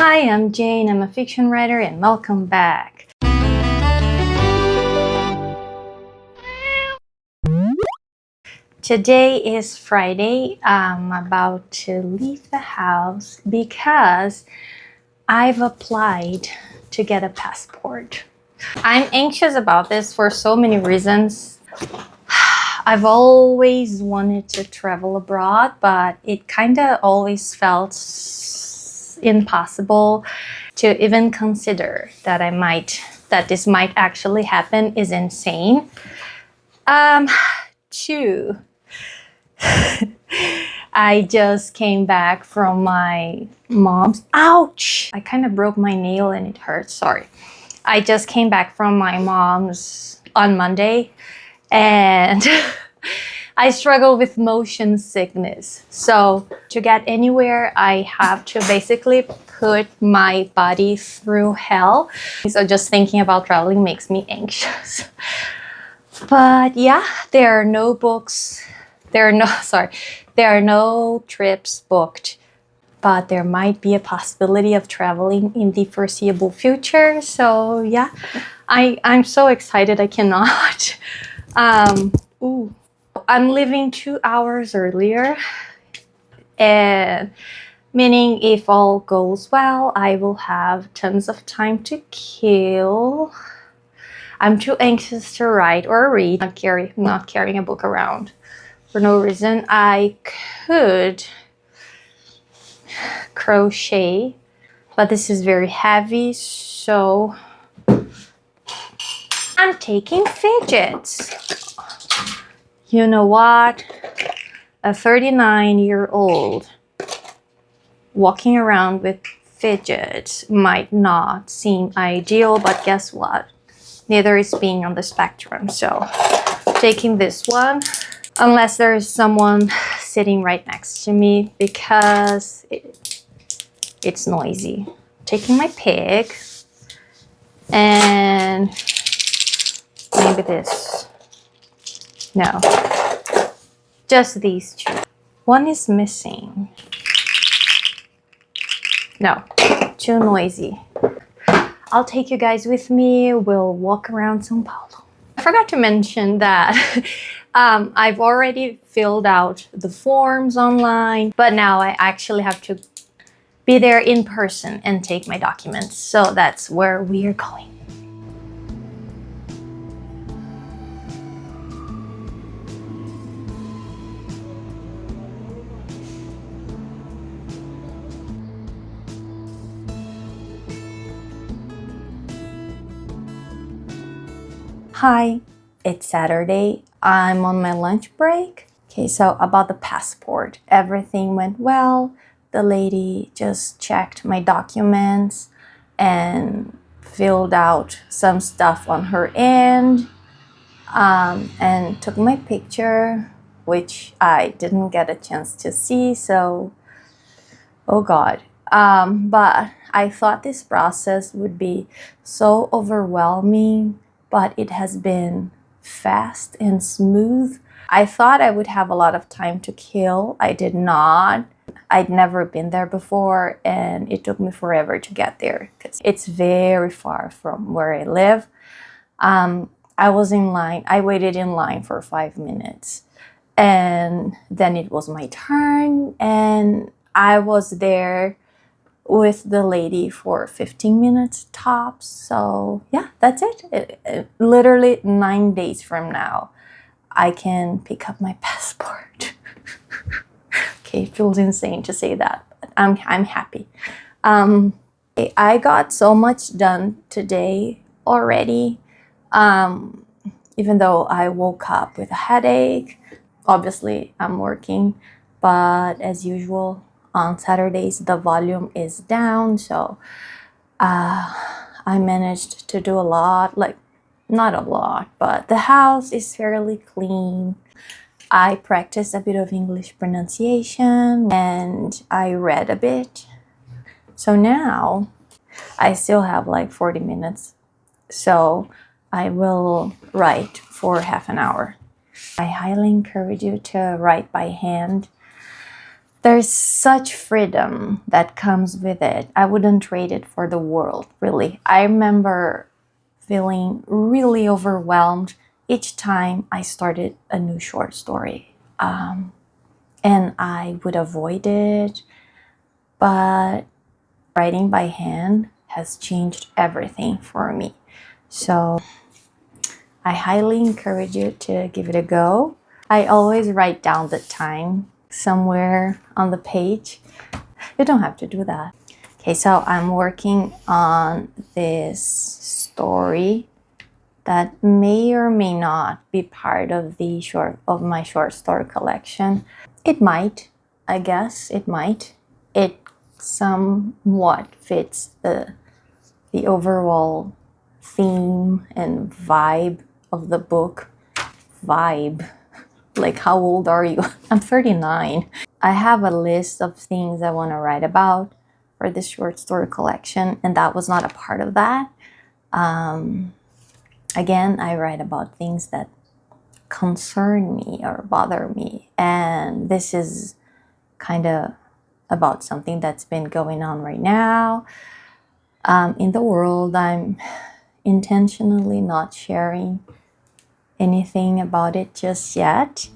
Hi, I'm Jane. I'm a fiction writer and welcome back. Today is Friday. I'm about to leave the house because I've applied to get a passport. I'm anxious about this for so many reasons. I've always wanted to travel abroad, but it kind of always felt impossible to even consider that this might actually happen is insane. Two, I just came back from my mom's. Ouch! I kind of broke my nail and it hurts. Sorry. I just came back from my mom's on Monday and I struggle with motion sickness. So to get anywhere, I have to basically put my body through hell. So just thinking about traveling makes me anxious. But yeah, there are no trips booked, but there might be a possibility of traveling in the foreseeable future. So yeah, I'm so excited I cannot. I'm leaving 2 hours earlier, and meaning if all goes well, I will have tons of time to kill. I'm too anxious to write or read. Not carrying a book around for no reason. I could crochet, but this is very heavy, so I'm taking fidgets. You know what? A 39-year-old walking around with fidgets might not seem ideal, but guess what? Neither is being on the spectrum. So taking this one, unless there is someone sitting right next to me because it's noisy. Taking my pick and maybe this. No, just these two. One is missing. No, too noisy. I'll take you guys with me. We'll walk around São Paulo. I forgot to mention that I've already filled out the forms online, but now I actually have to be there in person and take my documents. So that's where we are going. Hi, it's Saturday. I'm on my lunch break. Okay, so about the passport, everything went well. The lady just checked my documents and filled out some stuff on her end, and took my picture, which I didn't get a chance to see, so oh God. But I thought this process would be so overwhelming, but it has been fast and smooth. I thought I would have a lot of time to kill. I did not. I'd never been there before, and it took me forever to get there because it's very far from where I live. I was in line. I waited in line for 5 minutes, and then it was my turn, and I was there with the lady for 15 minutes tops. So yeah, that's it. Literally 9 days from now, I can pick up my passport. Okay, it feels insane to say that, but I'm happy. I got so much done today already, even though I woke up with a headache. Obviously, I'm working, but as usual, on Saturdays, the volume is down, so I managed to do a lot, like not a lot, but the house is fairly clean. I practiced a bit of English pronunciation and I read a bit. So now I still have like 40 minutes, so I will write for half an hour. I highly encourage you to write by hand. There's such freedom that comes with it. I wouldn't trade it for the world, really. I remember feeling really overwhelmed each time I started a new short story. And I would avoid it, but writing by hand has changed everything for me. So I highly encourage you to give it a go. I always write down the time somewhere on the page. You don't have to do that. Okay, so I'm working on this story that may or may not be part of my short story collection. It might, I guess it might. It somewhat fits the overall theme and vibe of the book. Vibe. Like, how old are you? I'm 39. I have a list of things I want to write about for this short story collection, and that was not a part of that. Again, I write about things that concern me or bother me, and this is kind of about something that's been going on right now in the world. I'm intentionally not sharing anything about it just yet.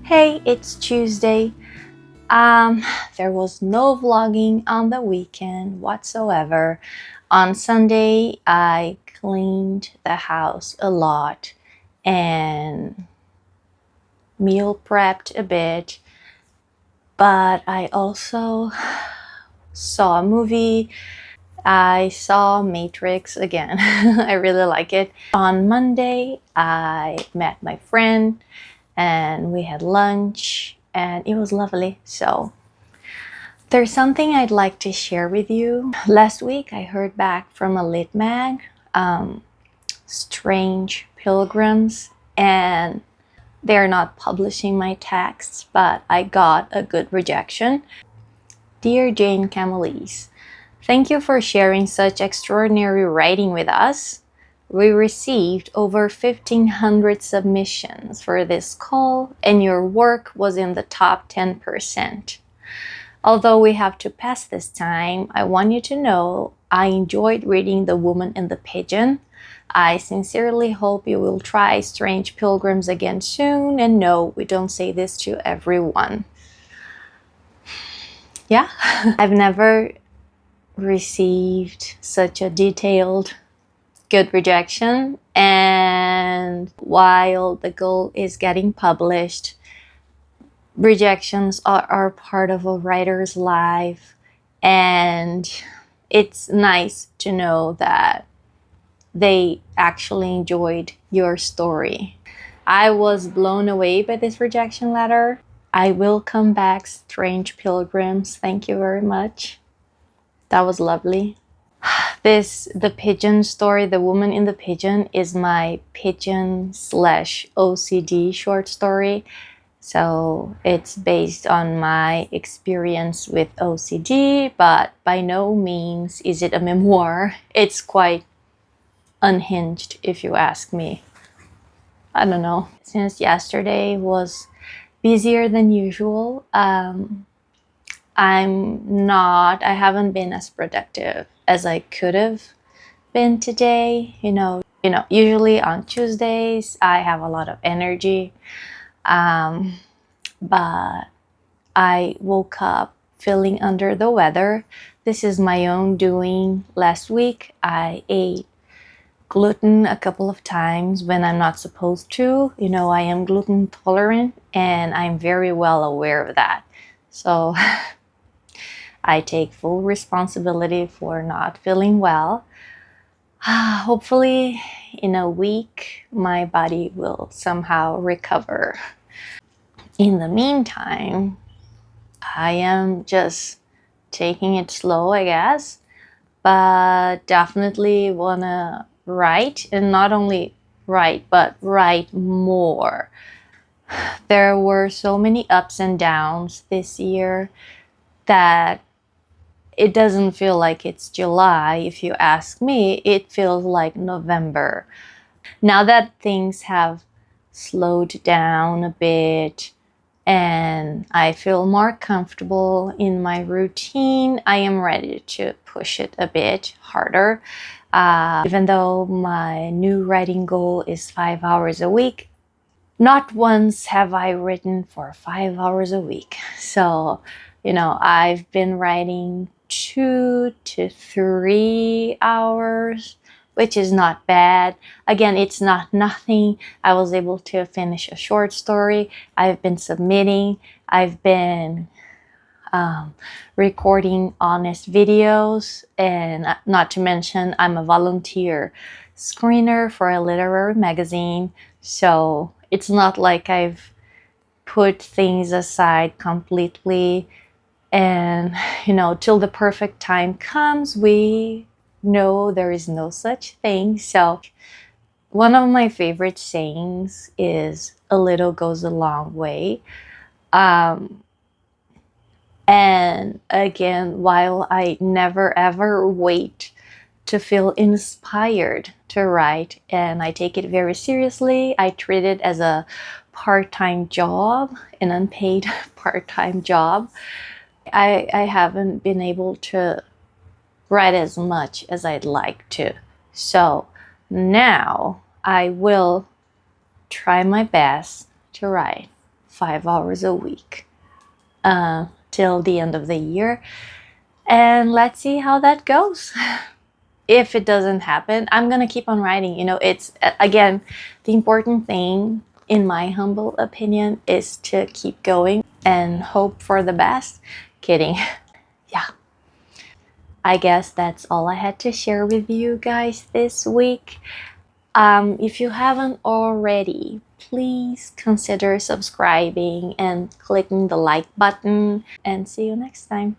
Hey, it's Tuesday. There was no vlogging on the weekend whatsoever. On Sunday, I cleaned the house a lot and meal prepped a bit, but I also saw a movie. I saw Matrix again. I really like it. On Monday, I met my friend and we had lunch and it was lovely. So there's something I'd like to share with you. Last week I heard back from a lit mag, Strange Pilgrims, and they're not publishing my texts, but I got a good rejection. Dear Jane Camillese, thank you for sharing such extraordinary writing with us. We received over 1,500 submissions for this call, and your work was in the top 10%. Although we have to pass this time, I want you to know I enjoyed reading The Woman in the Pigeon. I sincerely hope you will try Strange Pilgrims again soon, and no, we don't say this to everyone. Yeah, I've never received such a detailed good rejection, and while the goal is getting published, rejections are part of a writer's life, and it's nice to know that they actually enjoyed your story. I was blown away by this rejection letter. I will come back, Strange Pilgrims. Thank you very much. That was lovely. The pigeon story, The Woman in the Pigeon, is my pigeon/OCD short story. So it's based on my experience with OCD, but by no means is it a memoir. It's quite unhinged, if you ask me. I don't know. Since yesterday was busier than usual, I haven't been as productive as I could have been today. Usually on Tuesdays I have a lot of energy, but I woke up feeling under the weather. This is my own doing. Last week I ate gluten a couple of times when I'm not supposed to. I am gluten tolerant and I'm very well aware of that. So I take full responsibility for not feeling well. Hopefully in a week my body will somehow recover. In the meantime, I am just taking it slow, I guess, but definitely wanna write, and not only write, but write more. There were so many ups and downs this year that it doesn't feel like it's July. If you ask me, it feels like November. Now that things have slowed down a bit and I feel more comfortable in my routine, I am ready to push it a bit harder. Even though my new writing goal is 5 hours a week, not once have I written for 5 hours a week. So, I've been writing 2 to 3 hours, which is not bad. Again, it's not nothing. I was able to finish a short story. I've been submitting. I've been recording honest videos, and not to mention, I'm a volunteer screener for a literary magazine. So it's not like I've put things aside completely. And, till the perfect time comes, we know there is no such thing. So one of my favorite sayings is a little goes a long way. And again, while I never ever wait to feel inspired to write, and I take it very seriously, I treat it as a part-time job, an unpaid part-time job. I haven't been able to write as much as I'd like to. So now I will try my best to write 5 hours a week till the end of the year. And let's see how that goes. If it doesn't happen, I'm gonna keep on writing. It's, again, the important thing, in my humble opinion, is to keep going and hope for the best. Kidding. Yeah. I guess that's all I had to share with you guys this week. If you haven't already, please consider subscribing and clicking the like button, and see you next time.